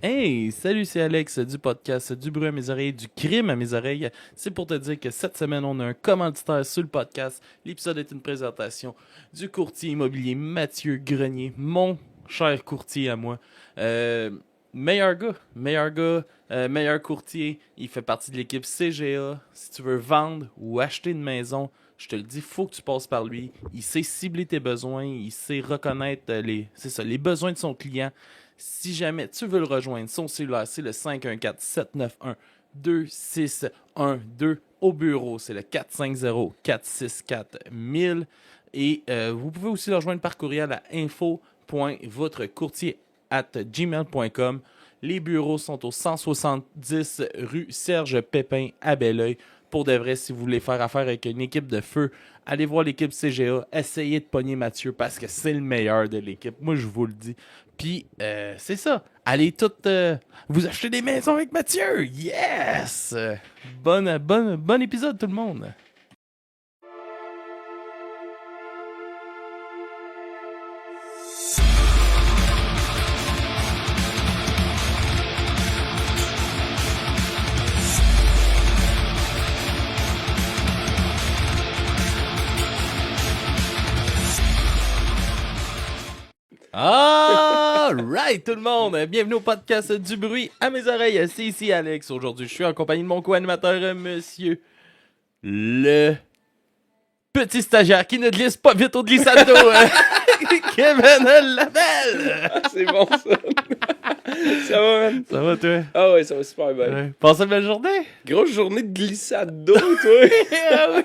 Hey, salut, c'est Alex du podcast Du bruit à mes oreilles, du crime à mes oreilles. C'est pour te dire que cette semaine, on a un commanditaire sur le podcast. L'épisode est une présentation du courtier immobilier Mathieu Grenier, mon cher courtier à moi. Euh, meilleur courtier. Il fait partie de l'équipe CGA. Si tu veux vendre ou acheter une maison, je te le dis, faut que tu passes par lui. Il sait cibler tes besoins, il sait reconnaître les besoins de son client. Si jamais tu veux le rejoindre, son cellulaire, c'est le 514-791-2612. Au bureau, c'est le 450-464-1000. Et vous pouvez aussi le rejoindre par courriel à info.votrecourtier@gmail.com. Les bureaux sont au 170 rue Serge Pépin à Belleuil. Pour de vrai, si vous voulez faire affaire avec une équipe de feu, allez voir l'équipe CGA. Essayez de pogner Mathieu parce que c'est le meilleur de l'équipe. Moi, je vous le dis. Puis, c'est ça. Allez toutes vous acheter des maisons avec Mathieu. Yes! Bon épisode, tout le monde. Alright tout le monde, bienvenue au podcast du bruit à mes oreilles, c'est ici Alex. Aujourd'hui je suis en compagnie de mon co-animateur monsieur le petit stagiaire qui ne glisse pas vite au glissade d'eau, Kevin Labelle. C'est bon ça. Ça va, man? Ça va toi? Ah ouais, ça va super bien. Ouais. Passe une belle journée? Grosse journée de glissade d'eau, toi. Ah oui,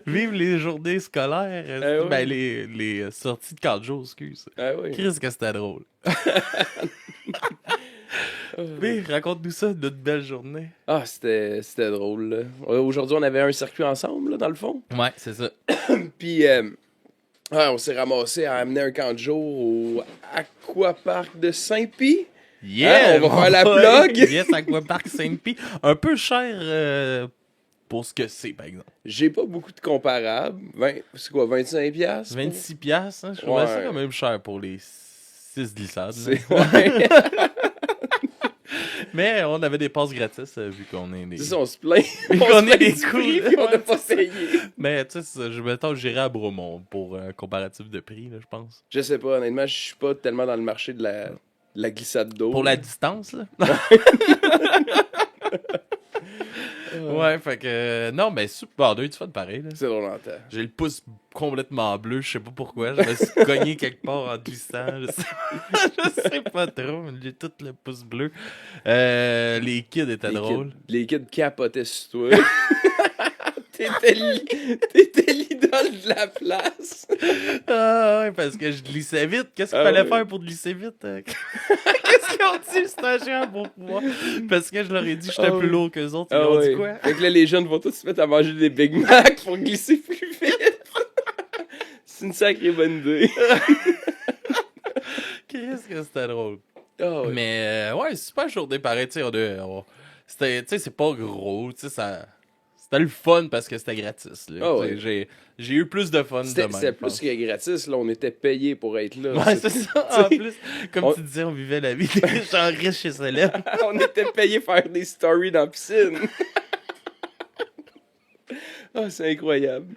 vive les journées scolaires, oui. ben les sorties de 4 jours, excuse. Ah oui. Chris que c'était drôle. Mais raconte-nous ça, notre belle journée. Ah, c'était drôle, là. Aujourd'hui, on avait un circuit ensemble, là, dans le fond. Ouais, c'est ça. Puis, on s'est ramassé à amener un camp de jour au Aquapark de Saint-Pie. Yeah! On va faire la plug. Yes, Aquapark Saint-Pie. Un peu cher pour ce que c'est, par exemple. J'ai pas beaucoup de comparables. C'est quoi, 25$? 26$, hein? Je trouvais ça quand même cher pour les 6 glissades. Ouais. Mais on avait des passes gratis, vu qu'on est des... C'est ça, on se plaint. Vu On qu'on se est plaint des du cool. prix, puis on n'a pas payé. Mais tu sais, j'irais à Bromont pour un comparatif de prix, là, je pense. Je sais pas, honnêtement, je suis pas tellement dans le marché de la glissade d'eau. Pour la distance, là. Ouais, fait que... non, mais super, deux, tu fais de pareil, là. C'est drôle en temps. J'ai le pouce complètement bleu, je sais pas pourquoi. Je me suis cogné quelque part en glissant. Je sais pas trop, mais j'ai tout le pouce bleu. Les kids étaient drôles. Les kids capotaient sur toi. T'étais l'idole de la place. Ah ouais, parce que je glissais vite. Qu'est-ce qu'il Ah fallait oui. faire pour glisser vite? Qu'est-ce qu'ils ont dit, le stagiaire, pour moi? Parce que je leur ai dit que j'étais plus lourd qu'eux autres. Ils ont dit quoi? Fait que là, les jeunes vont tous se mettre à manger des Big Mac pour glisser plus vite. C'est une sacrée bonne idée. Qu'est-ce que c'était drôle. Ah ouais. Mais ouais, super journée pareil, tu sais, c'était, tu sais, c'est pas gros, tu sais, c'était le fun parce que c'était gratis, là. Ah ouais. J'ai eu plus de fun C'était demain. plus que gratis, là, on était payés pour être là. Ouais, c'est ça, en plus, comme tu disais, on vivait la vie des gens riches et célèbres. On était payés pour faire des stories dans la piscine. Ah, c'est incroyable.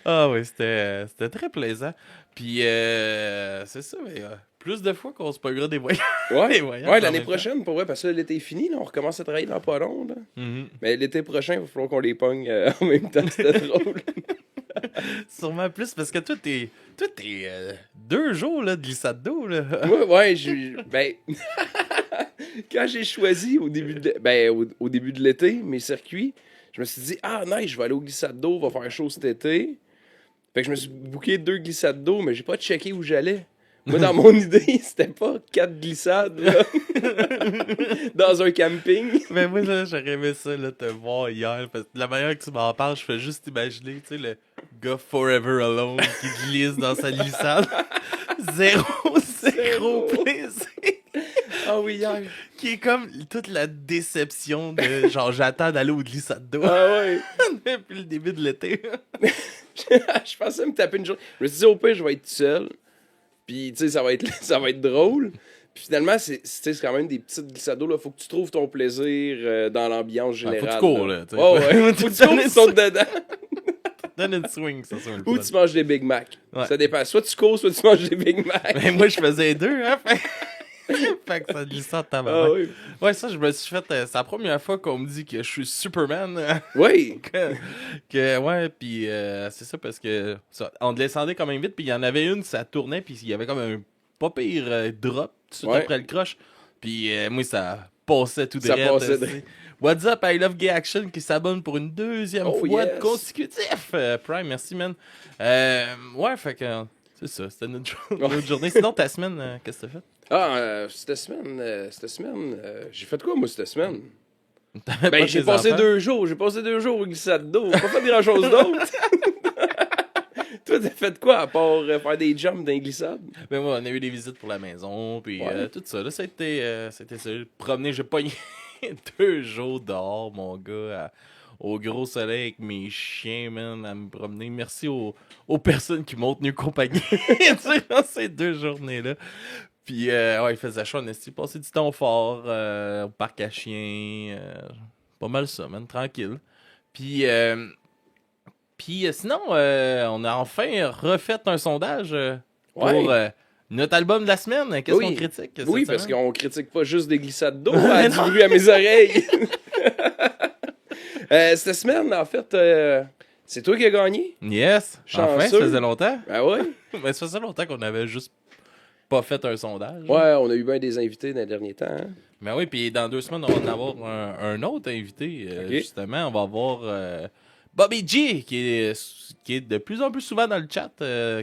Ah oui, c'était très plaisant. Puis, c'est ça, mais plus de fois qu'on se pognera des voyages. Ouais, Des voyages ouais en l'année même temps. prochaine, pour vrai, parce que là, l'été est fini, là, on recommence à travailler dans pas long. Là. Mhm. Mais l'été prochain, il va falloir qu'on les pogne en même temps, c'était drôle. Sûrement plus, parce que toi, t'es 2 jours là, de glissade d'eau, là. Moi, ouais, ben, quand j'ai choisi au début au début de l'été mes circuits, je me suis dit, ah, nice, je vais aller au glissade d'eau, va faire chaud cet été. Fait que je me suis booké 2 glissades d'eau, mais j'ai pas checké où j'allais. Moi, dans mon idée, c'était pas 4 glissades, là, dans un camping. Mais moi, là, j'aurais aimé ça, là, te voir hier, parce que de la manière que tu m'en parles, je fais juste imaginer, tu sais, le gars forever alone qui glisse dans sa glissade. Zéro plaisir. Ah oui, hier. Qui est comme toute la déception de genre j'attends d'aller au glissade d'eau Ah ouais. depuis le début de l'été. Je pensais me taper une journée. Je me suis dit, au pire, je vais être tout seul. Puis, tu sais, ça va être drôle. Puis finalement, c'est quand même des petites glissados. Là. Faut que tu trouves ton plaisir dans l'ambiance générale. Faut que tu cours, là. Oh, ouais. Faut que tu cours et tu sautes dedans. Donne une swing, ça soit le Ou fun. tu manges des Big Mac. Ouais. Ça dépend. Soit tu cours, soit tu manges des Big Mac. Mais moi, je faisais les deux, hein. Fait que ça glisse ça de ta main. Ah oui. Ouais, ça, je me suis fait. C'est la première fois qu'on me dit que je suis Superman. Oui. Ouais, puis c'est ça parce que on descendait quand même vite, puis il y en avait une, ça tournait, puis il y avait comme un pas pire drop tout de suite après le crush. Puis moi, ça passait tout Ça direct. passait What's up, I Love Gay Action qui s'abonne pour une deuxième fois yes. de consécutif. Prime, merci, man. Ouais, fait que c'est ça, c'était notre journée. Sinon, ta semaine, qu'est-ce que t'as fait? Cette semaine, j'ai fait quoi, moi, cette semaine? T'avais pas Ben, j'ai tes passé enfants? 2 jours. J'ai passé 2 jours au glissade d'eau. J'ai pas fait grand-chose d'autre. Toi, t'as fait quoi, à part faire des jumps dans les glissades? Ben moi, on a eu des visites pour la maison, puis tout ça. Là, c'était ça. Promener, j'ai pogné 2 jours dehors, mon gars, au gros soleil avec mes chiens, man, à me promener. Merci aux personnes qui m'ont tenu compagnie durant ces 2 journées-là. Puis, ouais, il faisait chaud, on a passé du temps fort, au parc à chiens. Pas mal ça, man, tranquille. Puis, sinon, on a enfin refait un sondage pour notre album de la semaine. Qu'est-ce qu'on critique cette Oui, parce semaine? qu'on critique pas juste des glissades d'eau. Elle a du bruit à mes oreilles. Cette semaine, en fait, c'est toi qui as gagné. Yes! Enfin, ça Chanceux. faisait longtemps. Ah ouais? Mais ça faisait longtemps qu'on avait juste pas fait un sondage. Ouais, on a eu bien des invités dans les derniers temps. Hein? Mais oui, puis dans 2 semaines, on va en avoir un autre invité. Justement, on va avoir Bobby G, qui est de plus en plus souvent dans le chat,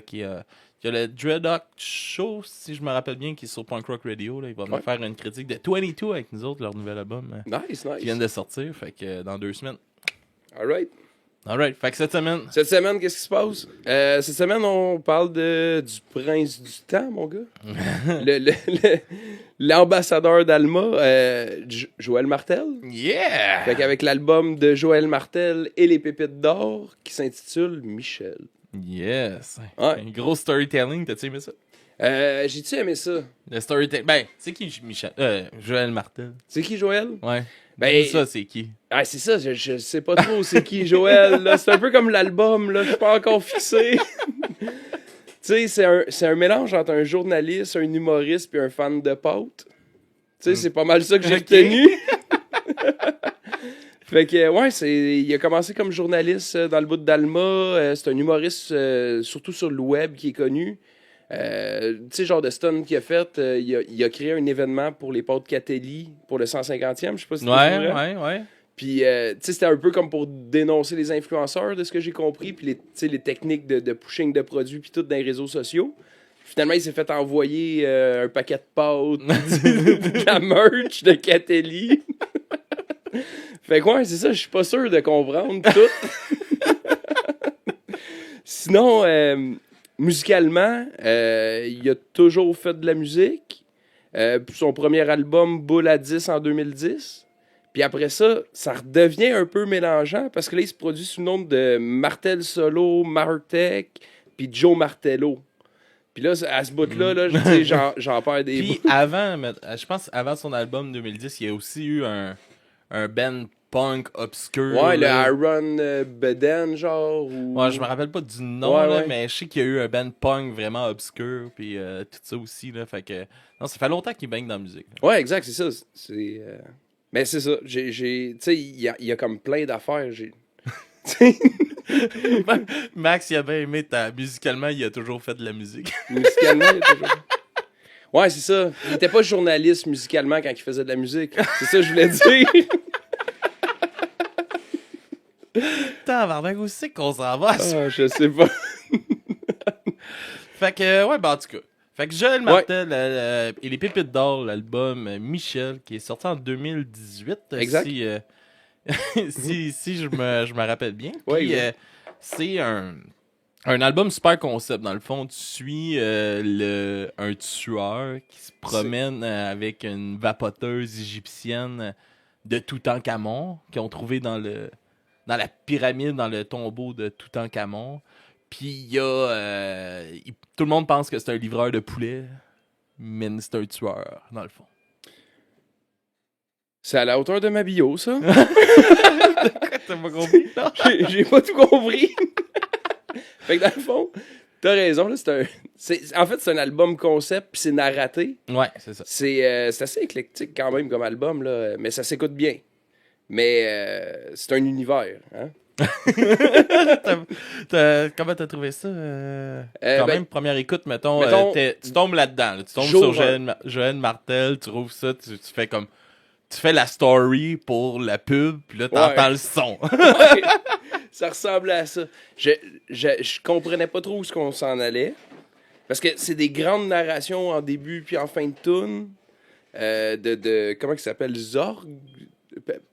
qui a le Dreadlock Show, si je me rappelle bien, qui est sur Punk Rock Radio. Là. Il va venir faire une critique de 22 avec nous autres, leur nouvel album Nice. qui vient de sortir. Fait que dans 2 semaines. Alright. Fait que cette semaine. Cette semaine, qu'est-ce qui se passe? Cette semaine, on parle du prince du temps, mon gars. L'ambassadeur d'Alma, Joël Martel. Yeah! Fait qu'avec l'album de Joël Martel et les pépites d'or qui s'intitule Michel. Yes! Ouais. Un gros storytelling, t'as-tu aimé ça? J'ai-tu aimé ça? Le storytelling. Ben, c'est qui Michel? Joël Martel. C'est qui Joël? Ouais. Ben, Dis ça, c'est qui? Ah, c'est ça, je sais pas trop c'est qui Joël. Là. C'est un peu comme l'album, là, je suis pas encore fixé. Tu sais, c'est un mélange entre un journaliste, un humoriste puis un fan de pâtes. Tu sais, c'est pas mal ça que j'ai retenu. Fait que, ouais, il a commencé comme journaliste dans le bout d'Alma. C'est un humoriste, surtout sur le web, qui est connu. Tu sais, genre de stun qu'il a fait, il a créé un événement pour les pâtes Catelli pour le 150e. Je sais pas si c'est vrai. Ouais. Puis, tu sais, c'était un peu comme pour dénoncer les influenceurs, de ce que j'ai compris, puis les techniques de pushing de produits, puis tout dans les réseaux sociaux. Finalement, il s'est fait envoyer un paquet de pâtes, de la merch de Catelli. Fait que, ouais, c'est ça, je suis pas sûr de comprendre tout. Sinon, musicalement, il a toujours fait de la musique. Son premier album, Boule à 10 en 2010. Puis après ça, ça redevient un peu mélangeant parce que là, il se produit sous le nom de Martel Solo, Martech, puis Joe Martello. Puis là, à ce bout-là, là, j'en perds des Puis bouts. je pense avant son album 2010, il y a aussi eu un band punk obscur. Ouais, là. le Aaron Beden, genre. Ou... Ouais, je me rappelle pas du nom, là, mais je sais qu'il y a eu un band punk vraiment obscur, puis tout ça aussi, là. Fait que. Non, ça fait longtemps qu'il baigne dans la musique. Là. Ouais, exact, c'est ça. Mais c'est ça. Tu sais, il y a comme plein d'affaires. Max, il a bien aimé musicalement, il a toujours fait de la musique. Musicalement, il y a toujours. Ouais, c'est ça. Il était pas journaliste musicalement quand il faisait de la musique. C'est ça que je voulais dire. Tabarnak, où c'est qu'on s'en va? Ah, je sais pas. Fait que, ouais, ben en tout cas. Fait que Joël Martel et les Pépites d'or, l'album Michel, qui est sorti en 2018. Exact. Si je me rappelle bien. Ouais, Puis, c'est un album super concept. Dans le fond, tu suis un tueur qui se promène avec une vapoteuse égyptienne de Toutankhamon, qu'ils ont trouvé dans la pyramide, dans le tombeau de Toutankhamon. Puis il y a... tout le monde pense que c'est un livreur de poulet. mais c'est un tueur, dans le fond. C'est à la hauteur de ma bio, ça. T'as pas compris? Non? J'ai pas tout compris. Fait que dans le fond, t'as raison, là, en fait, c'est un album concept, puis c'est narraté. Ouais, c'est ça. C'est assez éclectique quand même comme album, là, mais ça s'écoute bien. Mais c'est un univers, hein? Comment t'as trouvé ça? Ben, même, première écoute, mettons tu tombes là-dedans. Là, tu tombes sur Joël Martel, tu trouves ça, tu fais comme... Tu fais la story pour la pub, puis là, t'entends le son. Ouais, ça ressemble à ça. Je comprenais pas trop où qu'on s'en allait. Parce que c'est des grandes narrations en début puis en fin de tune. Comment il s'appelle? Zorg?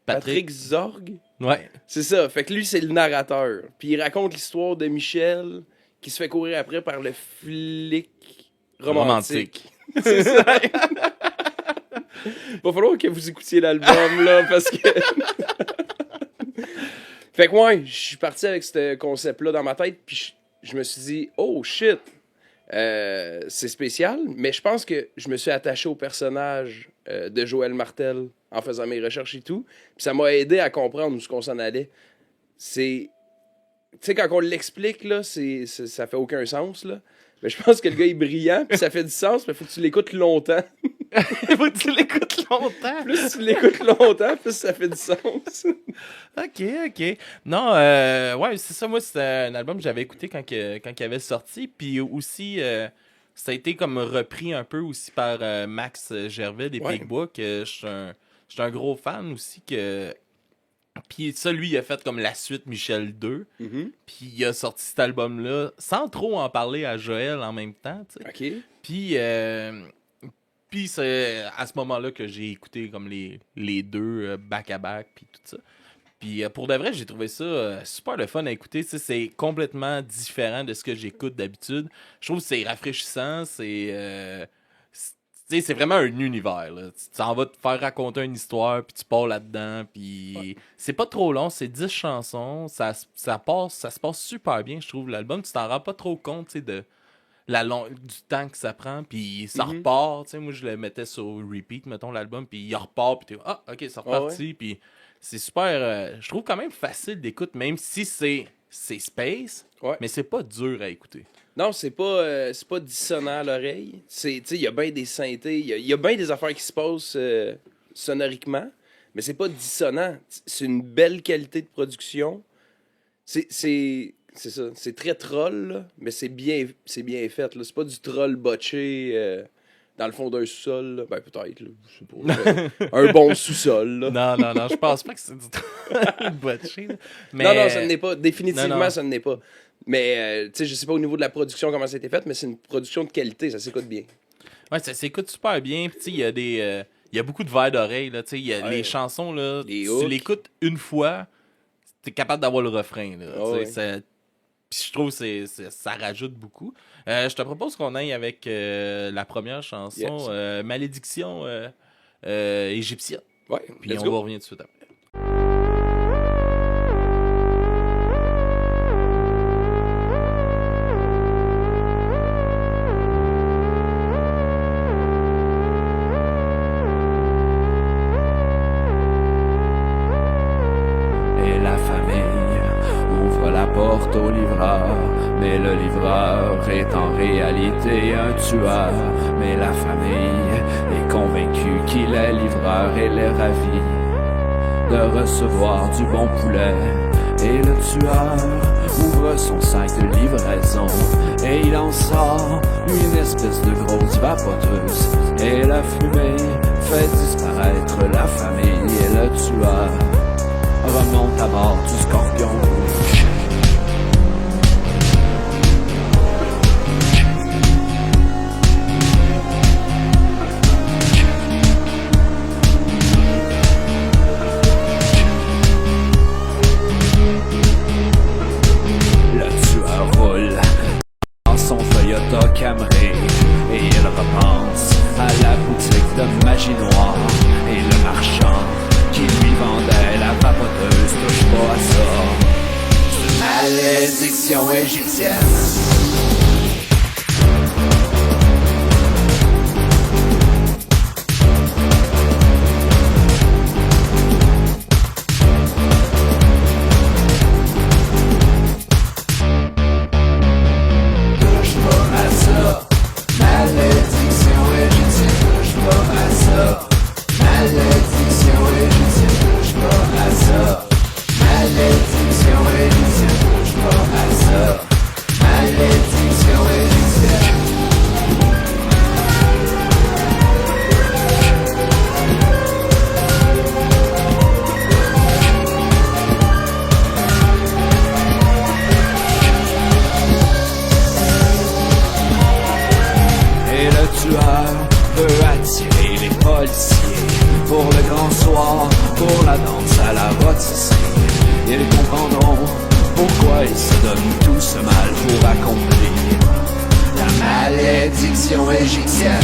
Patrick Zorg? Ouais. C'est ça. Fait que lui, c'est le narrateur. Puis il raconte l'histoire de Michel qui se fait courir après par le flic romantique. C'est ça. Va falloir que vous écoutiez l'album, là, parce que... Fait que ouais, je suis parti avec ce concept-là dans ma tête, puis je me suis dit, oh shit, c'est spécial, mais je pense que je me suis attaché au personnage de Joël Martel en faisant mes recherches et tout, puis ça m'a aidé à comprendre où ce qu'on s'en allait. Tu sais, quand on l'explique, là, ça fait aucun sens, là. Mais je pense que le gars est brillant, puis ça fait du sens, mais il faut que tu l'écoutes longtemps. Faut que tu l'écoutes longtemps. Plus tu l'écoutes longtemps, plus ça fait du sens. OK. Non, ouais, c'est ça. Moi, c'était un album que j'avais écouté quand il avait sorti. Puis aussi, ça a été comme repris un peu aussi par Max Gervais des Big Book. Je suis un gros fan aussi. Puis ça, lui, il a fait comme la suite Michel 2. Mm-hmm. Puis il a sorti cet album-là sans trop en parler à Joël en même temps. T'sais. OK. Puis c'est à ce moment-là que j'ai écouté comme les deux back-à-back puis tout ça. Puis pour de vrai, j'ai trouvé ça super le fun à écouter. T'sais, c'est complètement différent de ce que j'écoute d'habitude. Je trouve que c'est rafraîchissant, c'est vraiment un univers. Là. Tu t'en vas te faire raconter une histoire, puis tu pars là-dedans. Puis c'est pas trop long, c'est 10 chansons. Ça se passe super bien, je trouve, l'album. Tu t'en rends pas trop compte de du temps que ça prend. Puis ça repart. T'sais, moi, je le mettais sur repeat, mettons, l'album. Puis il repart, puis t'es OK, c'est reparti. Puis c'est super... je trouve quand même facile d'écoute, même si c'est space, mais c'est pas dur à écouter. Non, c'est pas dissonant à l'oreille. Il y a bien des synthés, il y a bien des affaires qui se passent sonoriquement, mais c'est pas dissonant. C'est une belle qualité de production. C'est ça, c'est très troll, là, mais c'est bien fait. Là. C'est pas du troll botché dans le fond d'un sous-sol. Là. Ben peut-être, là, je sais pas. Un bon sous-sol. Là. Non, je pense pas que c'est du troll botché. Mais... Non, ça ne l'est pas. Définitivement, ça ne l'est pas. Mais, tu sais, je sais pas au niveau de la production comment ça a été fait, mais c'est une production de qualité, ça s'écoute bien. Ouais, ça s'écoute super bien. Puis, tu sais, il y a il y a beaucoup de verres d'oreille, là. Tu sais, il y a les chansons, là. Tu l'écoutes une fois, t'es capable d'avoir le refrain, là. Puis je trouve que ça rajoute beaucoup. Je te propose qu'on aille avec la première chanson, Malédiction égyptienne. Ouais, puis on va revenir tout de suite après. Au livreur, mais le livreur est en réalité un tueur. Mais la famille est convaincue qu'il est livreur. Elle est ravie de recevoir du bon poulet. Et le tueur ouvre son sac de livraison et il en sort une espèce de grosse vapoteuse. Et la fumée fait disparaître la famille. Et le tueur remonte à bord du Scorpion rouge. Camré, et il repense à la boutique de magie noire et le marchand qui lui vendait la vapoteuse touche pas à ça. tueur veut attirer les policiers pour le grand soir, pour la danse à la rôtisserie. Ils comprendront pourquoi ils se donnent tout ce mal pour accomplir la malédiction égyptienne.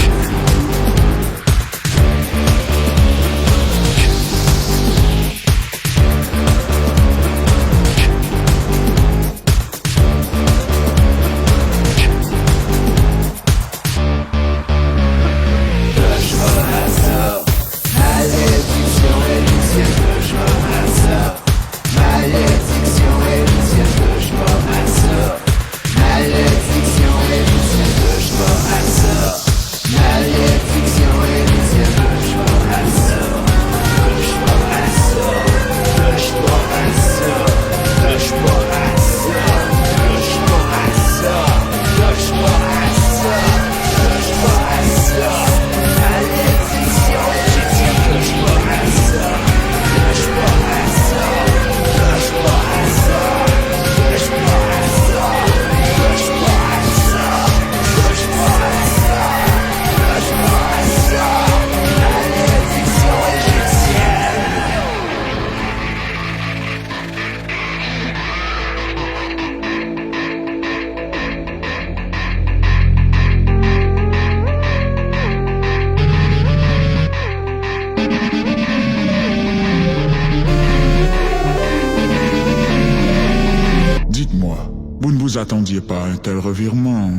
Vous ne vous attendiez pas à un tel revirement,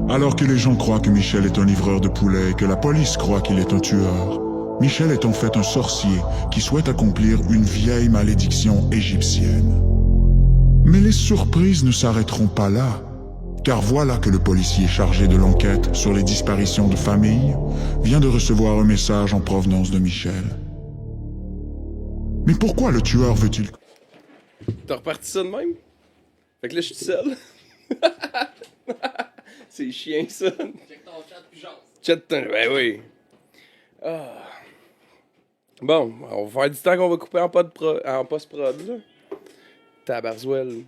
Alors que les gens croient que Michel est un livreur de poulet et que la police croit qu'il est un tueur, Michel est en fait un sorcier qui souhaite accomplir une vieille malédiction égyptienne. Mais les surprises ne s'arrêteront pas là, car voilà que le policier chargé de l'enquête sur les disparitions de famille vient de recevoir un message en provenance de Michel. Mais pourquoi le tueur veut-il... T'as reparti ça de même? Fait que là, je suis seul. C'est chiant, ça. Check ton chat puis jase. Ben oui. Ah. Bon, on va faire du temps qu'on va couper en post-prod, là. Tabarzouelle.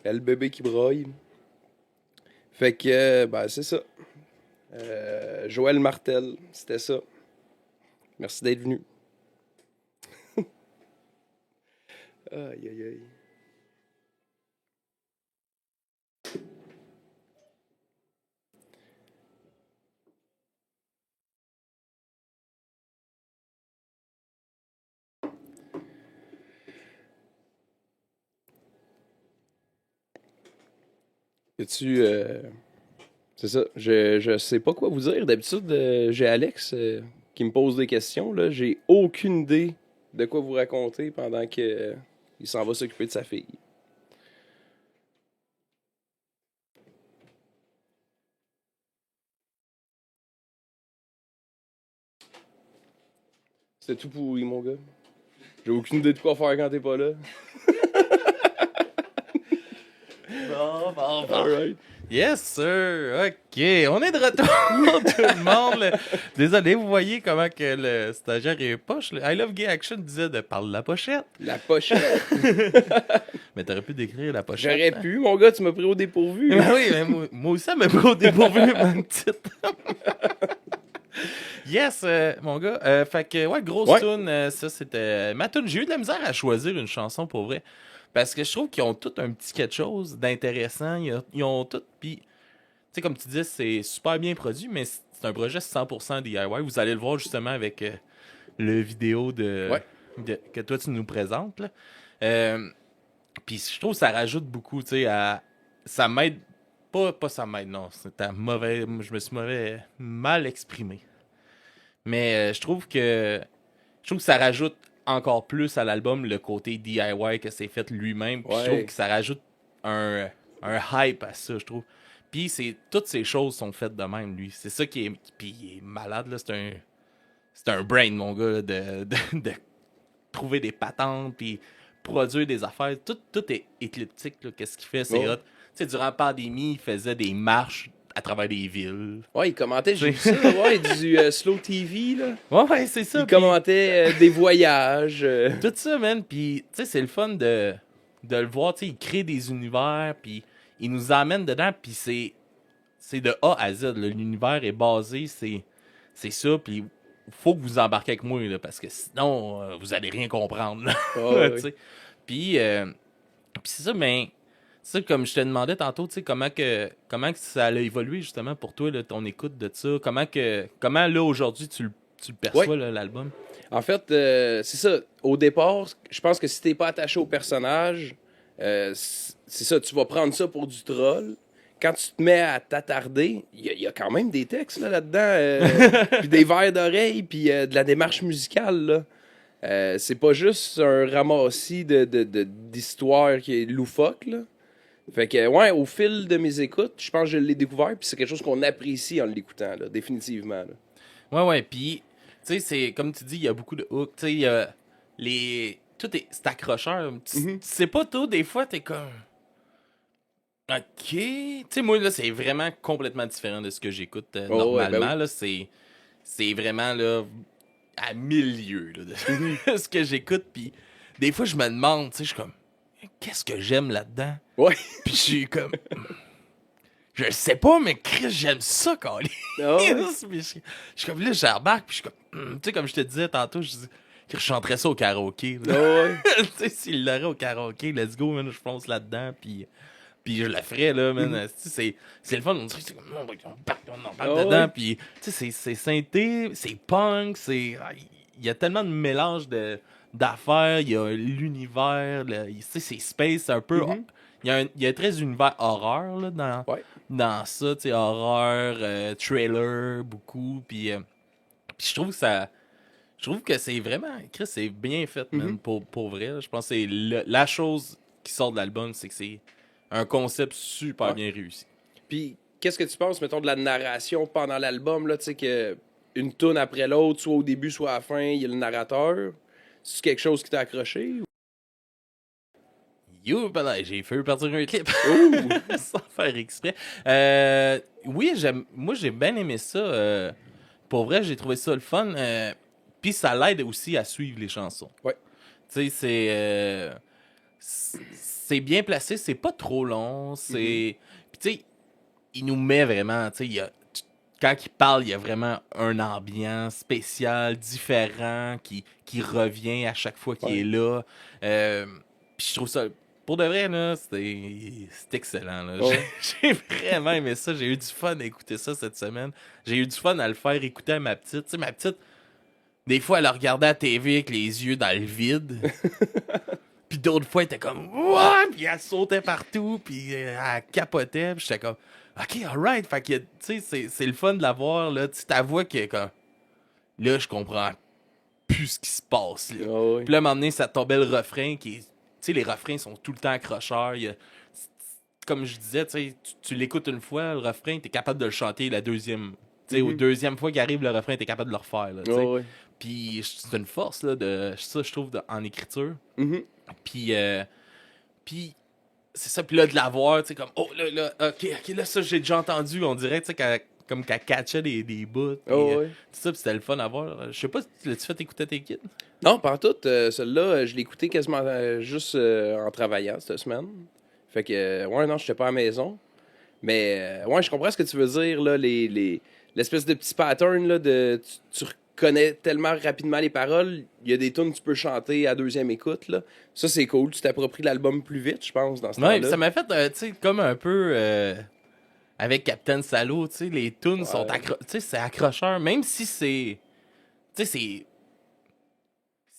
Le bébé qui broille. Fait que, ben, c'est ça. Joël Martel, c'était ça. Merci d'être venu. Aïe, aïe, aïe. Es-tu... C'est ça, je sais pas quoi vous dire. D'habitude, j'ai Alex qui me pose des questions. Là. J'ai aucune idée de quoi vous raconter pendant que il s'en va s'occuper de sa fille. C'était tout pourri, mon gars. J'ai aucune idée de quoi faire quand t'es pas là. Bon. Alright. Yes, sir. OK. On est de retour, tout le monde. Désolé, vous voyez comment que le stagiaire est poche. I Love Gay Action disait de parler de la pochette. La pochette. Mais t'aurais pu décrire la pochette. J'aurais pu, mon gars, tu m'as pris au dépourvu. Ben oui, mais moi aussi, ça m'a pris au dépourvu, même titre. Yes, mon gars. Fait que, ouais, grosse tune. Ça, c'était ma tune. J'ai eu de la misère à choisir une chanson pour vrai. Parce que je trouve qu'ils ont tous un petit quelque chose d'intéressant. Ils ont tout. Puis, tu sais, comme tu dis, c'est super bien produit, mais c'est un projet 100% DIY. Vous allez le voir justement avec le vidéo que toi, tu nous présentes. Là. Puis, je trouve que ça rajoute beaucoup, tu sais, à. Ça m'aide. Pas ça m'aide, non. C'était mauvais. Je me suis mal exprimé. Mais je trouve que ça rajoute encore plus à l'album le côté DIY que c'est fait lui-même. Puis je trouve que ça rajoute un hype à ça, je trouve. Puis toutes ces choses sont faites de même, lui. C'est ça qui est. Puis il est malade, là. C'est un brain, mon gars, là, de trouver des patentes, puis produire des affaires. Tout est éclectique, là. Qu'est-ce qu'il fait? C'est hot. Tu sais, durant la pandémie, il faisait des marches à travers des villes. Ouais, il commentait, j'ai vu ça, du Slow TV, là. Ouais, c'est ça. Il commentait des voyages. Tout ça, man. Puis, tu sais, c'est le fun de le voir. Tu sais, il crée des univers, puis il nous emmène dedans, puis c'est c'est de A à Z. Là. L'univers est basé, c'est ça. Puis faut que vous embarquez avec moi, là, parce que sinon, vous allez rien comprendre. Là. Ouais, Tu sais. Puis c'est ça, mais ça, comme je te demandais tantôt, tu sais, comment que ça a évolué justement pour toi, là, ton écoute de ça. Comment là, aujourd'hui, tu le perçois, là, l'album? En fait, c'est ça. Au départ, je pense que si t'es pas attaché au personnage, c'est ça, tu vas prendre ça pour du troll. Quand tu te mets à t'attarder, il y a quand même des textes là-dedans, puis des vers d'oreille, puis de la démarche musicale. Là. C'est pas juste un ramassis d'histoires qui est loufoque. Là. Fait que, ouais, au fil de mes écoutes, je pense que je l'ai découvert, puis c'est quelque chose qu'on apprécie en l'écoutant, là, définitivement. Là. Ouais, puis, tu sais, c'est comme tu dis, il y a beaucoup de hooks. Tu sais, il y a c'est accrocheur. Tu sais pas, tout, des fois, t'es comme. Ok. Tu sais, moi, là, c'est vraiment complètement différent de ce que j'écoute normalement. Ouais, ben oui. Là, c'est vraiment, là, à milieu là, de ce que j'écoute. Puis, des fois, je me demande, tu sais, je suis comme, qu'est-ce que j'aime là-dedans? Ouais. Puis, je suis comme. Je sais pas, mais Chris, j'aime ça, Colin. Ah ouais. Je suis comme là, j'embarque, puis je suis comme. Tu sais, comme je te disais tantôt, je dis que je chanterais ça au karaoké. Ah ouais. Tu sais, s'il l'aurait au karaoké, let's go, man, je fonce là-dedans, puis je la ferais, là, man. C'est le fun, on dirait que c'est comme. On embarque Ah dedans, ouais. puis tu sais, c'est synthé, c'est punk, il y a tellement de mélange d'affaires, il y a l'univers, tu sais, c'est space, un peu. Il y a un très univers horreur là, dans ça, tu sais, horreur, trailer, beaucoup. Puis je trouve que je trouve que c'est vraiment. Chris, c'est bien fait, man, pour vrai. Là. Je pense que c'est la chose qui sort de l'album, c'est que c'est un concept super bien réussi. Puis, qu'est-ce que tu penses, mettons, de la narration pendant l'album, là, tu sais, que une toune après l'autre, soit au début, soit à la fin, il y a le narrateur. C'est quelque chose qui t'a accroché? Yo, ben j'ai fait partir un clip. Sans faire exprès. Oui, moi, j'ai bien aimé ça. Pour vrai, j'ai trouvé ça le fun. Puis ça l'aide aussi à suivre les chansons. Ouais. Tu sais, c'est bien placé, c'est pas trop long. Puis tu sais, il nous met vraiment, tu sais, quand il parle, il y a vraiment un ambiance spécial, différent, qui revient à chaque fois qu'il est là. Puis je trouve ça, pour de vrai, là, c'est excellent. Là. Ouais. J'ai vraiment aimé ça. J'ai eu du fun à écouter ça cette semaine. J'ai eu du fun à le faire écouter à ma petite. Tu sais, ma petite, des fois, elle regardait la TV avec les yeux dans le vide. Puis d'autres fois, elle était comme « What? » Puis elle sautait partout, puis elle capotait. Puis j'étais comme « OK, alright. » Fait que, tu sais, c'est le fun de la voir, là. Tu ta voix qui est comme « Là, je comprends plus ce qui se passe, là. Ah ouais. Puis là, à un moment donné, ça tombait le refrain qui est... Tu sais, les refrains sont tout le temps accrocheurs. Comme je disais, tu sais, tu l'écoutes une fois, le refrain, t'es capable de le chanter la deuxième. Tu sais, au deuxième fois qu'il arrive le refrain, t'es capable de le refaire, là, tu sais. Ah ouais. Puis c'est une force, là, de ça, je trouve, en écriture. Puis c'est ça, puis là, de la voir, tu sais, comme, oh, là, ok, là, ça, j'ai déjà entendu, on dirait, tu sais, comme qu'elle catchait des bouts. Puis, ouais. tout ça, puis c'était le fun à voir. Je sais pas, l'as-tu fait écouter tes kids? Non, pas en tout. Celle-là, je l'ai écouté quasiment juste en travaillant cette semaine. Fait que, ouais, non, je n'étais pas à la maison. Mais, ouais, je comprends ce que tu veux dire, là, l'espèce de petit pattern, là, tu reconnais tellement rapidement les paroles. Il y a des tunes que tu peux chanter à deuxième écoute, là. Ça, c'est cool. Tu t'appropries l'album plus vite, je pense, dans ce Ouais, temps-là. ça m'a fait, tu sais, comme un peu avec Captain Salo, tu sais, les tunes sont tu sais, c'est accrocheur, même si c'est, tu sais,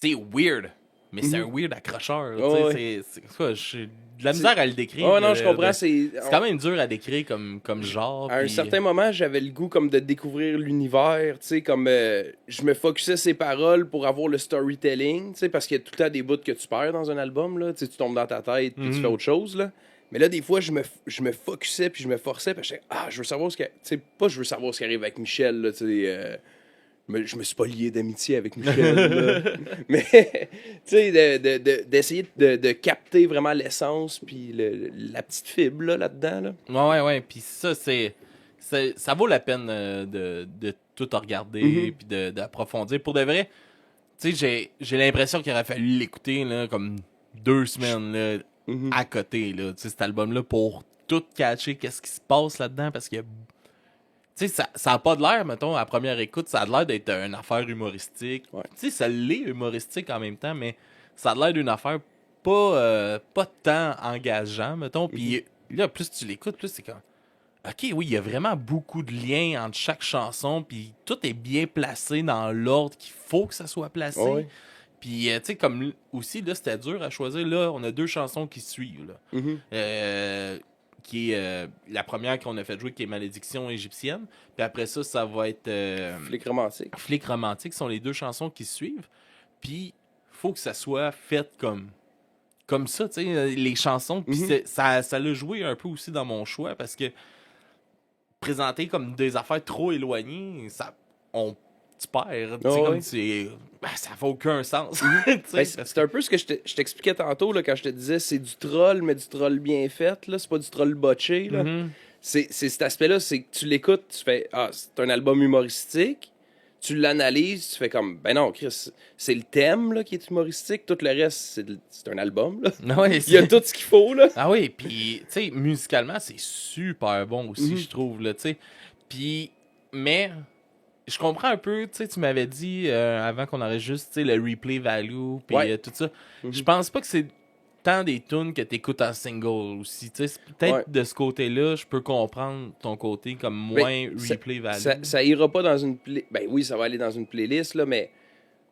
c'est weird, mais c'est un weird accrocheur, tu sais, c'est quoi, j'ai de la misère à le décrire. Oh non, je comprends, c'est quand même dur à décrire comme genre. À un certain moment, j'avais le goût comme de découvrir l'univers, tu sais, comme je me focusais ses paroles pour avoir le storytelling, tu sais, parce qu'il y a tout le temps des bouts que tu perds dans un album, là, tu sais, tu tombes dans ta tête puis tu fais autre chose, là. Mais là, des fois, je me focusais puis je me forçais puis je disais, je veux savoir ce qui... Tu sais, pas je veux savoir ce qui arrive avec Michel, là, tu sais... je me suis pas lié d'amitié avec Michel, là. Mais, tu sais, d'essayer de capter vraiment l'essence puis la petite fibre, là-dedans, là. Ouais, puis ça, ça vaut la peine de tout regarder puis d'approfondir. Pour de vrai, tu sais, j'ai l'impression qu'il aurait fallu l'écouter, là, comme 2 semaines, là, à côté, là, tu sais, cet album-là, pour tout catcher qu'est-ce qui se passe là-dedans, parce qu'il Tu sais, ça a pas de l'air, mettons, à première écoute, ça a l'air d'être une affaire humoristique. Ouais. Tu sais, ça l'est humoristique en même temps, mais ça a l'air d'une affaire pas tant engageant, mettons. Puis là, plus tu l'écoutes, plus c'est comme... OK, oui, il y a vraiment beaucoup de liens entre chaque chanson, puis tout est bien placé dans l'ordre qu'il faut que ça soit placé. Ouais. Puis, tu sais, comme aussi, là, c'était dur à choisir. Là, on a 2 chansons qui suivent, là. Qui est la première qu'on a fait jouer, qui est Malédiction égyptienne. Puis après ça, ça va être... Flic romantique. Flic romantique sont les 2 chansons qui suivent. Puis, faut que ça soit fait comme ça, tu sais, les chansons. Puis ça l'a joué un peu aussi dans mon choix, parce que présenter comme des affaires trop éloignées, tu perds. Tu sais, comme ça fait aucun sens. Tu sais, C'est un peu ce que je t'expliquais tantôt là, quand je te disais c'est du troll, mais du troll bien fait. Là. C'est pas du troll botché. Là. C'est cet aspect-là, c'est que tu l'écoutes, tu fais c'est un album humoristique. Tu l'analyses, tu fais comme ben non, Chris, c'est le thème là, qui est humoristique. Tout le reste, c'est un album. Là. Ouais, il y a tout ce qu'il faut. Là. Ah oui, puis tu sais, musicalement, c'est super bon aussi, je trouve. Là, tu sais. Puis, mais je comprends un peu, tu sais, tu m'avais dit avant qu'on enregistre, tu sais, le replay value, puis tout ça. Je pense pas que c'est tant des tunes que t'écoutes en single aussi. Tu sais, peut-être de ce côté-là, je peux comprendre ton côté comme moins replay value. Ça ira pas dans une ben oui, ça va aller dans une playlist, là, mais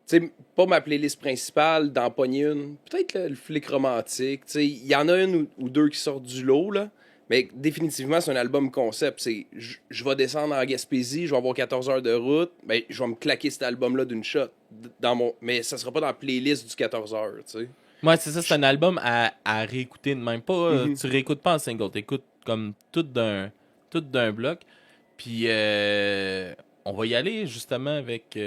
tu sais, pas ma playlist principale, d'en pogner une. Peut-être le flic romantique. Tu sais, il y en a une ou 2 qui sortent du lot, là. Mais définitivement, c'est un album concept. C'est je vais descendre en Gaspésie, je vais avoir 14 heures de route, ben, je vais me claquer cet album-là d'une shot. Mais ça sera pas dans la playlist du 14 heures, tu sais. Ouais, c'est ça, c'est un album à réécouter de même. Pas, tu réécoutes pas en single, t'écoutes comme tout d'un bloc. Puis on va y aller justement avec...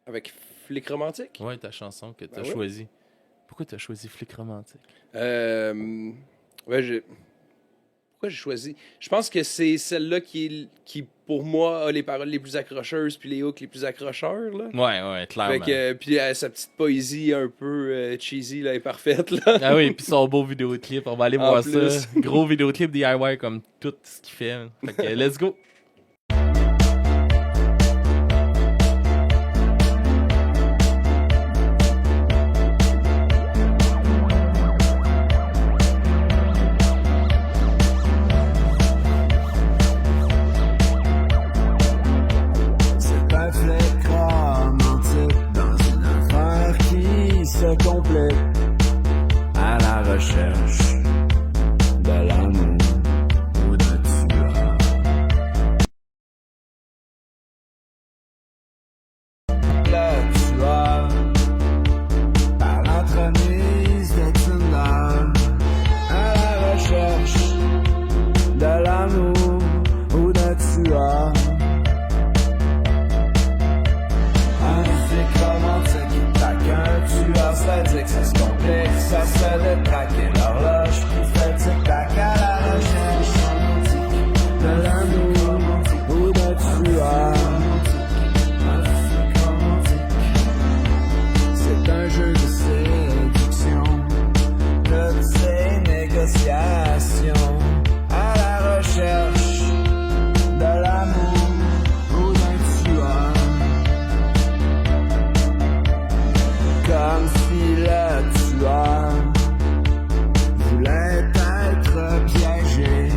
Avec Flic romantique? Ouais, ta chanson que t'as choisie. Pourquoi t'as choisi Flic romantique? Pourquoi j'ai choisi? Je pense que c'est celle-là qui, pour moi, a les paroles les plus accrocheuses puis les hooks les plus accrocheurs. Là. Ouais, clairement. Puis sa petite poésie un peu cheesy là, est parfaite. Là. Ah oui, puis son beau vidéoclip. On va aller voir ça. Gros vidéoclip DIY comme tout ce qu'il fait. Fait que let's go! Complet à la recherche de l'amour ou d'un tueur. Le tueur par l'entremise de Tinder à la recherche de l'amour ou d'un tueur. Un flic romantique un tueur sadique, ça se complique, ça se détraque et l'horloge qui fait tic-tac à la recherche de l'amour ou d'un tueur. Un flic romantique, c'est un jeu de séduction, de ces négociations à la recherche de l'amour ou d'un tueur. Comme si le tueur voulait être piégé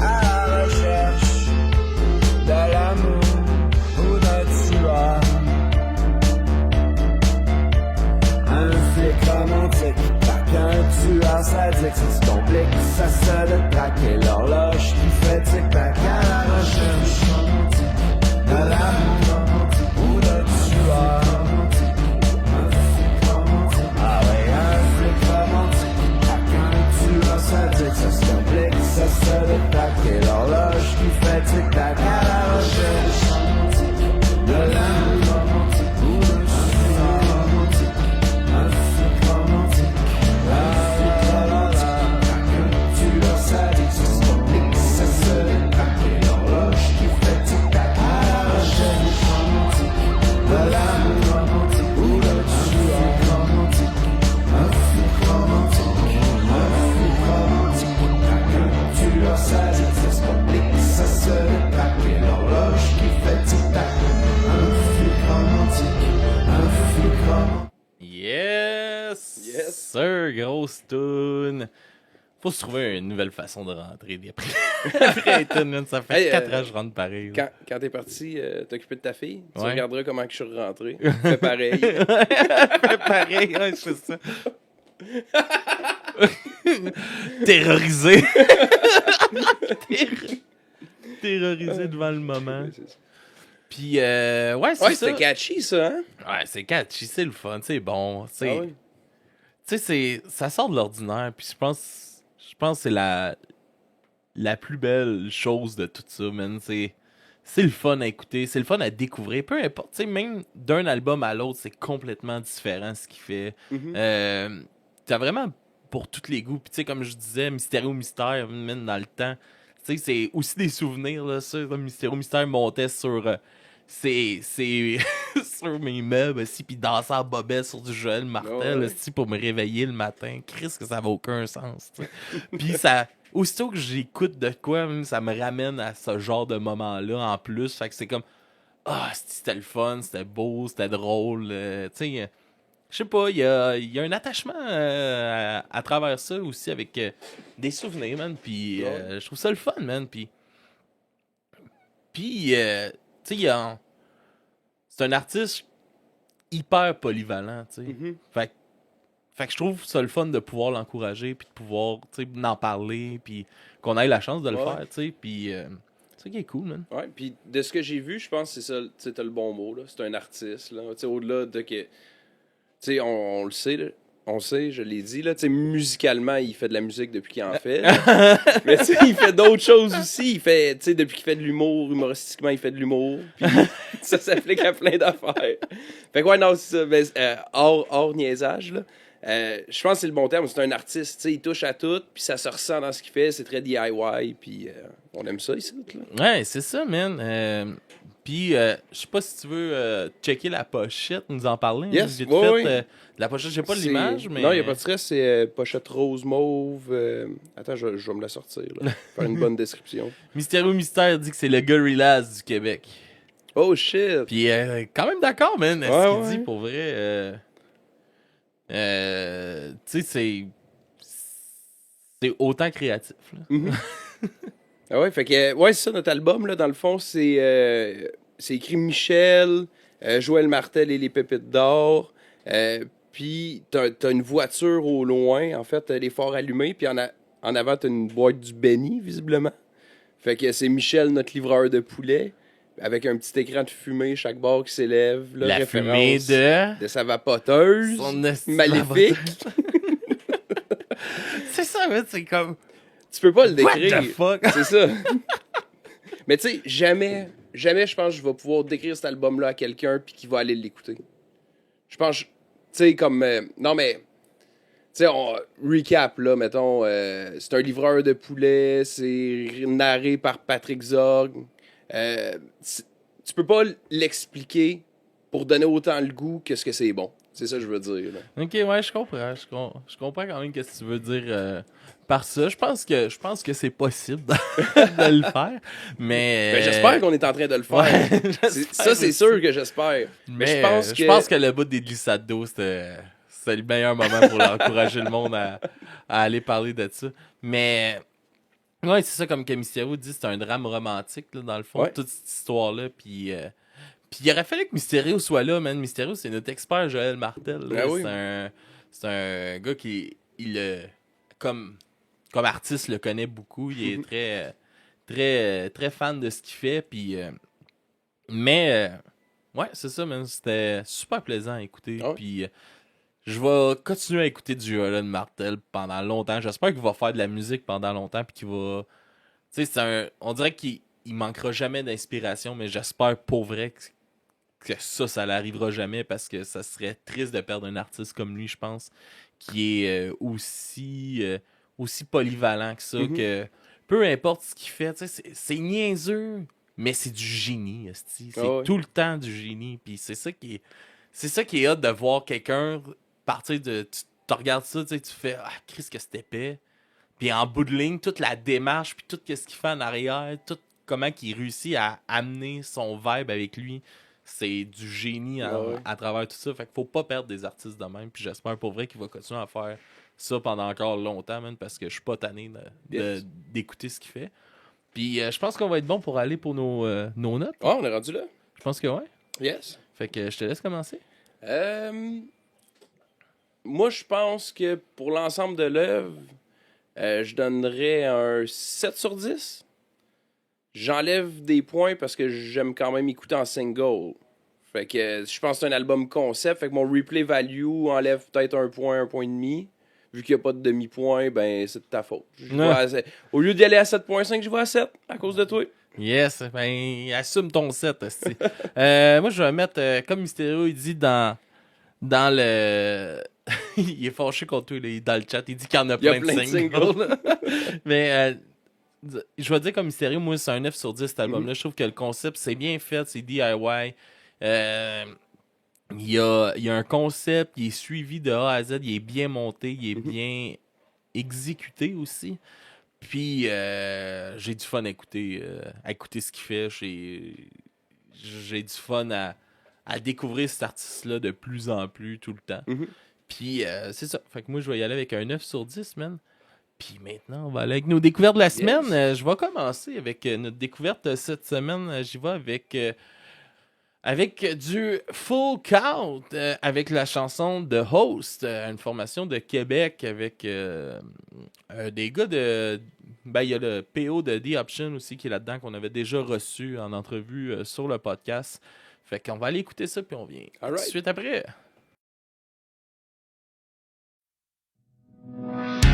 à la recherche de l'amour ou d'un tueur. Un flic romantique, pas qu'un tueur sadique, ça se complique, ça se détraque et l'horloge qui fait tic-tac à la recherche de l'amour ou d'un tueur. Ça se complique, ça se détraque et l'horloge qui fait tic-tac à la recherche de l'amour ou d'un tueur. Un flic romantique, la la la la la. sûr, grosse toune. Faut se trouver une nouvelle façon de rentrer après les tunes, man. Ça fait Hey, 4 ans que je rentre pareil. Quand t'es parti t'occuper de ta fille, tu Ouais. regarderas comment que je suis rentré. Fais pareil. pareil, ouais, je fais ça. Terrorisé. Terrorisé devant le moment. C'est ça. Puis, ouais, c'est Ouais, ça. c'était catchy, ça, hein? Ouais, c'est catchy, c'est le fun, c'est bon. Ah ouais. Tu sais, ça sort de l'ordinaire, puis je pense que c'est la plus belle chose de tout ça, man. C'est le fun à écouter, c'est le fun à découvrir. Peu importe, tu sais, même d'un album à l'autre, c'est complètement différent ce qu'il fait. Mhm. T'as vraiment pour tous les goûts. Puis tu sais, comme je disais, Mystério Mystère, man, dans le temps, tu sais, c'est aussi des souvenirs, là, ça. Mystério Mystère montait sur... c'est sur mes meubles aussi, puis dansait en bobette sur du Joël Martel, Ouais. aussi, pour me réveiller le matin. Christ, que ça n'a aucun sens, tu sais. Puis ça, aussitôt que j'écoute de quoi, même, ça me ramène à ce genre de moment-là en plus. Fait que c'est comme, c'était le fun, c'était beau, c'était drôle. Tu sais, je sais pas, il y a un attachement à travers ça aussi avec des souvenirs, man. Puis je trouve ça le fun, man. Puis tu sais, c'est un artiste hyper polyvalent, tu sais. Mhm. Fait que je trouve ça le fun de pouvoir l'encourager, puis de pouvoir, tu sais, en parler, puis qu'on ait la chance de le Ouais. faire, tu sais. Puis c'est ça qui est cool, man. Ouais, puis de ce que j'ai vu, je pense que c'est ça, tu sais, t'as le bon mot, là. C'est un artiste, là. Tu sais, au-delà de que. Tu sais, on le sait, là. On sait, je l'ai dit, là. Tu sais, musicalement, il fait de la musique depuis qu'il en fait. là. Mais tu sais, il fait d'autres choses aussi. Il fait, tu sais, depuis qu'il fait de l'humour, humoristiquement, il fait de l'humour. Puis ça s'applique à plein d'affaires. Fait que ouais, non, c'est ça. Ben, hors niaisage, là. Je pense que c'est le bon terme. C'est un artiste, tu sais, il touche à tout, puis ça se ressent dans ce qu'il fait. C'est très DIY, puis on aime ça ici, là. Ouais, c'est ça, man. Puis, je sais pas si tu veux checker la pochette, nous en parler. Yes, vite ouais, fait. ouais. La pochette, j'ai pas C'est- l'image, mais... Non, il n'y a pas de stress, c'est pochette rose mauve. Attends, je vais me la sortir, là. Faire une bonne description. Mystério Mystère dit que c'est le Gorillaz du Québec. Oh shit! Puis, quand même d'accord, man, à Ouais, ce qu'il ouais. dit, pour vrai. Tu sais, c'est autant créatif, là. Mhm. Ah ouais, fait que, ouais, c'est ça, notre album, là, dans le fond, c'est écrit Michel, Joël Martel et les Pépites d'Or. Puis, t'as une voiture au loin, en fait, les phares allumés, puis en avant, t'as une boîte du Benny, visiblement. Fait que c'est Michel, notre livreur de poulet, avec un petit écran de fumée chaque bord qui s'élève. Là, La fumée référence de sa vapoteuse son esti de maléfique. C'est ça, man, c'est comme... Tu peux pas le What décrire. the fuck? C'est ça. Mais tu sais, jamais, je pense que je vais pouvoir décrire cet album-là à quelqu'un puis qu'il va aller l'écouter. Je pense, tu sais, comme... non, mais... Tu sais, recap, là, mettons, c'est un livreur de poulet, c'est narré par Patrick Zorg. Tu peux pas l'expliquer pour donner autant le goût que ce que c'est bon. C'est ça que je veux dire, là. Ok, ouais, je comprends. Je comprends quand même ce que tu veux dire par ça. Je pense que c'est possible de le faire, mais... Ben, j'espère qu'on est en train de le faire. Ouais, Ça, j'espère c'est aussi. sûr que j'espère. Mais je pense que... le bout des glissades d'eau, c'était le meilleur moment pour encourager le monde à aller parler de ça. Mais ouais, c'est ça, comme que Mysterio dit, c'est un drame romantique, là, dans le fond, Ouais. toute cette histoire-là. Puis il aurait fallu que Mysterio soit là, man. Mysterio, c'est notre expert Joël Martel. Là. Ah oui. C'est un gars qui, comme artiste, le connaît beaucoup. Il est très fan de ce qu'il fait. Puis, mais, ouais, c'est ça, man. C'était super plaisant à écouter. Ah ouais. Puis, je vais continuer à écouter du Joël Martel pendant longtemps. J'espère qu'il va faire de la musique pendant longtemps. Puis qu'il va. Tu sais, on dirait qu'il manquera jamais d'inspiration. Mais j'espère pour vrai que ça n'arrivera jamais. Parce que ça serait triste de perdre un artiste comme lui, je pense. Qui est aussi polyvalent que ça. Mhm. Que peu importe ce qu'il fait, tu sais, c'est niaiseux. Mais c'est du génie, esti. C'est Ah ouais. tout le temps du génie. Puis c'est ça qui est hot de voir quelqu'un partir de. Tu regardes ça, tu sais, tu fais Christ, que c'était épais. Puis en bout de ligne, toute la démarche, puis tout ce qu'il fait en arrière, tout comment il réussit à amener son vibe avec lui, c'est du génie Ouais. à travers tout ça. Fait qu'il faut pas perdre des artistes de même. Puis j'espère pour vrai qu'il va continuer à faire ça pendant encore longtemps, man, parce que je suis pas tanné d'écouter ce qu'il fait. Puis je pense qu'on va être bon pour aller pour nos notes. Ah, on est rendu là? Je pense que ouais. Yes. Fait que je te laisse commencer. Moi, je pense que pour l'ensemble de l'œuvre, je donnerais un 7 sur 10. J'enlève des points parce que j'aime quand même écouter en single. Fait que je pense que c'est un album concept. Fait que mon replay value enlève peut-être un point, un point et demi. Vu qu'il n'y a pas de demi-point, ben c'est de ta faute. Au lieu d'y aller à 7.5, je vais à 7 à cause de toi. Yes, ben assume ton 7. Moi, je vais mettre, comme Mysterio, il dit dans le... il est fâché contre toi, là, dans le chat. Il dit qu'il y en a plein de singles. Mais je vais dire comme Mysterio, moi, c'est un 9 sur 10 cet album-là. Je trouve que le concept, c'est bien fait, c'est DIY. Il y a un concept, il est suivi de A à Z, il est bien monté, il est bien exécuté aussi. Puis j'ai du fun à écouter ce qu'il fait. J'ai du fun à découvrir cet artiste-là de plus en plus tout le temps. Puis c'est ça. Fait que moi, je vais y aller avec un 9 sur 10, man. Puis maintenant, on va aller avec nos découvertes de la semaine. Je vais commencer avec notre découverte cette semaine. J'y vais avec du Full Count, avec la chanson The Host, une formation de Québec avec des gars de... Ben, il y a le PO de The Option aussi qui est là-dedans, qu'on avait déjà reçu en entrevue sur le podcast. Fait qu'on va aller écouter ça, puis on vient tout de suite après. Believe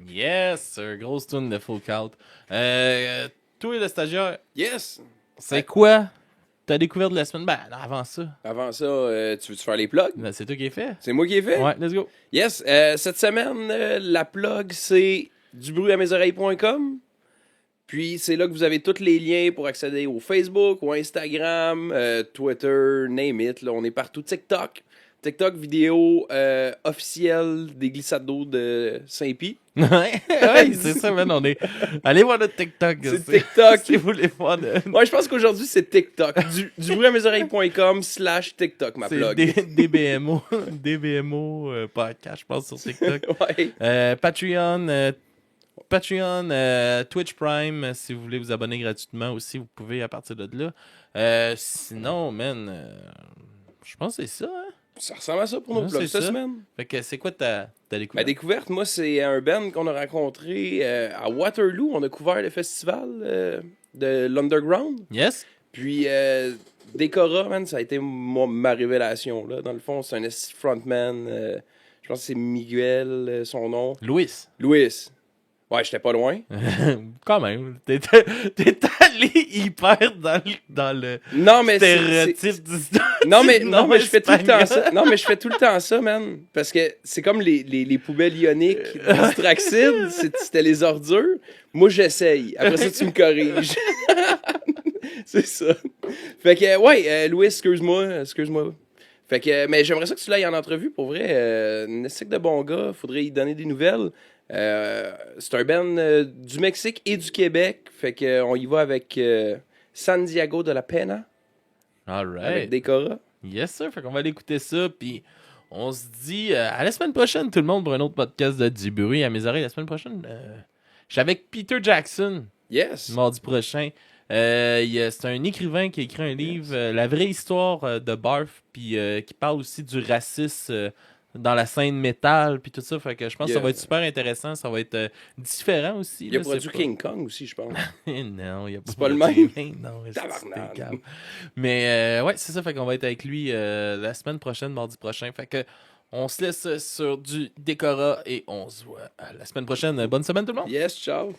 Yes, sir. Grosse tune de Full Count. Toi, le stagiaire, Yes! c'est quoi ta découverte de la semaine? Ben, non, avant ça. Avant ça, tu veux-tu faire les plugs? Ben, c'est toi qui es fait. C'est moi qui ai fait? Ouais, let's go. Yes, cette semaine, la plug, c'est dubruitamesoreilles.com. Puis c'est là que vous avez tous les liens pour accéder au Facebook, au Instagram, Twitter, name it. Là, on est partout. TikTok, vidéo officielle des glissades d'eau de Saint-Pie. Ouais, c'est ça, man. Allez voir notre TikTok. C'est TikTok. Si vous voulez voir. Ouais, je pense qu'aujourd'hui, c'est TikTok. dubruitamesoreilles.com/TikTok, ma C'est plug. DBMO podcast, je pense, sur TikTok. Ouais. Patreon, Twitch Prime, si vous voulez vous abonner gratuitement aussi, vous pouvez à partir de là. Sinon, man, je pense que c'est ça, hein? Ça ressemble à ça pour nos Ouais, plugs c'est cette ça. semaine. Fait que c'est quoi ta Ma découverte? découverte, moi, c'est un band qu'on a rencontré à Waterloo. On a couvert le festival de l'Underground. Yes? Puis, Décora, man, ça a été ma révélation. Là. Dans le fond, c'est un frontman. Je pense que c'est Miguel, son nom. Louis. Louis. Ouais, j'étais pas loin. Quand même. T'es allé hyper dans le Non, mais stéréotype du Non, mais nom je fais tout le temps espagnol. ça. Non, mais je fais tout le temps ça, man. Parce que c'est comme les poubelles ioniques d'Astraxide. C'était les ordures. Moi, j'essaye. Après ça, tu me corriges. C'est ça. Fait que, ouais, Louis, excuse-moi. Fait que, mais j'aimerais ça que tu l'ailles en entrevue, pour vrai. C'est de bon gars. Faudrait y donner des nouvelles. C'est un band du Mexique et du Québec. Fait que, on y va avec San Diego de la Pena. All Avec right. Décora. Yes, sir. Fait qu'on va aller écouter ça. Puis on se dit à la semaine prochaine, tout le monde, pour un autre podcast de Du bruit à mes oreilles. La semaine prochaine, je suis avec Peter Jackson, Yes. mardi prochain. C'est un écrivain qui a écrit un livre, La vraie histoire de Barf, puis qui parle aussi du racisme dans la scène métal, puis tout ça. Fait que je pense que ça va être super intéressant. Ça va être différent aussi. Il a là, produit c'est pas- King Kong aussi, je pense. Non, il y a C'est pas le même? Non, Tabarnak. c'est calme. Mais ouais, c'est ça. Fait qu'on va être avec lui la semaine prochaine, mardi prochain. Fait que on se laisse sur du Décora et on se voit la semaine prochaine. Bonne semaine tout le monde. Yes, ciao.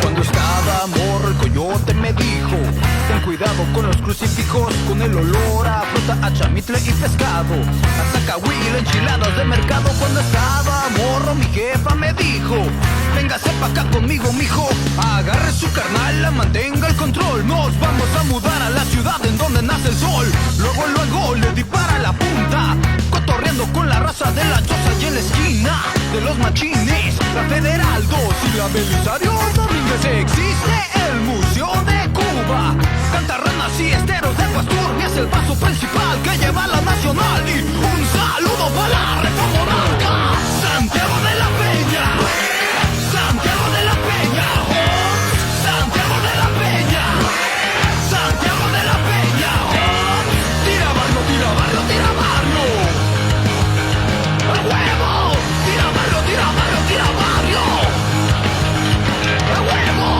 Cuando estaba morro el coyote me dijo: ten cuidado con los crucifijos, con el olor a fruta, a chamitle y pescado, a zacahuil, enchiladas de mercado. Cuando estaba morro mi jefa me dijo: véngase pa' acá conmigo, mijo, agarre su carnal, mantenga el control. Nos vamos a mudar a la ciudad en donde nace el sol. Luego le dispara la punta, cotorreando con la raza de la choza y en la esquina de los machines, la Federal 2 y la Belisario Domínguez. Existe el Museo de Cuba, cantarranas y esteros de Pastur, y es el paso principal que lleva a la Nacional. Y un saludo para la Reformonarca, Santiago de la Peña, Santiago de la Peña, Santiago de la Peña, Santiago de la Peña. Tira barrio, tira barrio, tira barrio. ¡A huevo! ¡Tira barrio, tira barrio, tira barrio! ¡A huevo!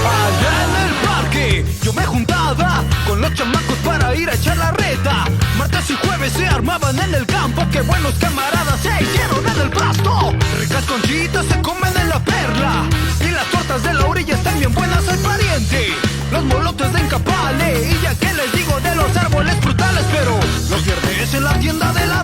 Allá en el parque yo me juntaba con los chamacos para ir a echar la reta. Martes y jueves se armaban en el campo, qué buenos camaradas se hicieron en el pasto. Ricas conchitas se comen en la perla y las tortas de la orilla están bien buenas al pariente. Los molotes de Encapale y ya que les digo de los árboles frutales, pero los viernes en la tienda de la